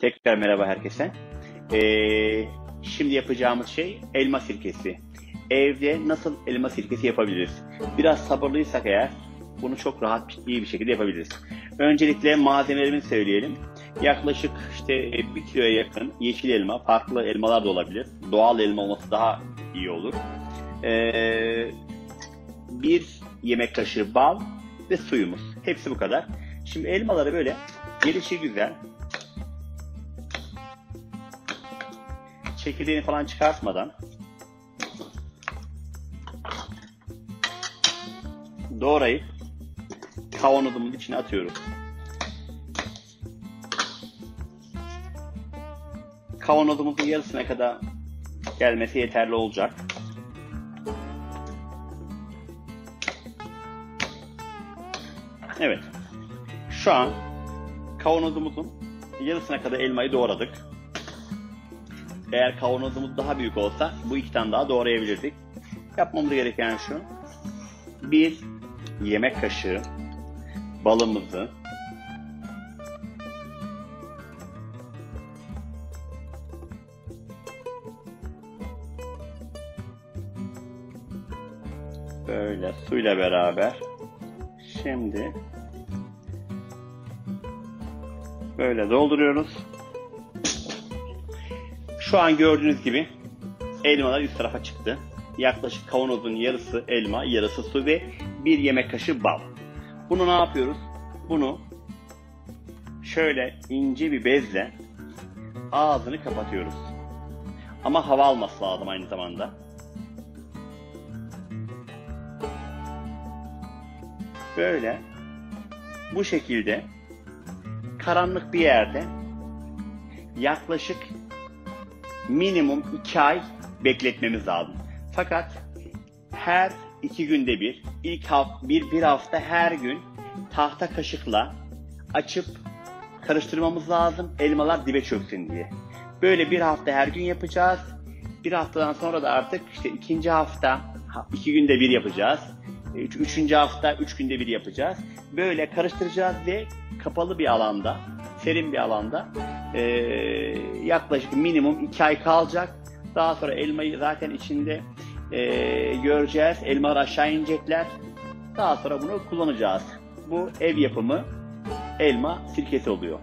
Tekrar merhaba herkese. Şimdi yapacağımız şey elma sirkesi. Evde nasıl elma sirkesi yapabiliriz? Biraz sabırlıysak eğer bunu çok rahat, iyi bir şekilde yapabiliriz. Öncelikle malzemelerimizi söyleyelim. Yaklaşık işte 1 kiloya yakın yeşil elma, farklı elmalar da olabilir. Doğal elma olması daha iyi olur. 1 yemek kaşığı bal ve suyumuz. Hepsi bu kadar. Şimdi elmaları böyle gelişi güzel, çekirdeğini falan çıkartmadan doğrayıp kavanozumuzun içine atıyoruz. Kavanozumuzun yarısına kadar gelmesi yeterli olacak. Evet. Şu an kavanozumuzun yarısına kadar elmayı doğradık. Eğer kavanozumuz daha büyük olsa bu 2 tane daha doğrayabilirdik. Yapmamız gereken şu: 1 yemek kaşığı balımızı böyle suyla beraber şimdi böyle dolduruyoruz. Şu an gördüğünüz gibi elmalar üst tarafa çıktı. Yaklaşık kavanozun yarısı elma, yarısı su ve 1 yemek kaşığı bal. Bunu ne yapıyoruz? Bunu şöyle ince bir bezle ağzını kapatıyoruz. Ama hava alması lazım aynı zamanda. Böyle bu şekilde karanlık bir yerde yaklaşık minimum 2 ay bekletmemiz lazım. Fakat her 2 günde bir hafta her gün tahta kaşıkla açıp karıştırmamız lazım, elmalar dibe çöksün diye. Böyle 1 hafta her gün yapacağız. 1 haftadan sonra da artık işte 2. hafta 2 günde 1 yapacağız. 3. hafta 3 günde 1 yapacağız. Böyle karıştıracağız ve kapalı bir alanda, serin bir alanda yaklaşık minimum 2 ay kalacak. Daha sonra elmayı zaten içinde göreceğiz. Elmalar aşağı inecekler. Daha sonra bunu kullanacağız. Bu ev yapımı elma sirkesi oluyor.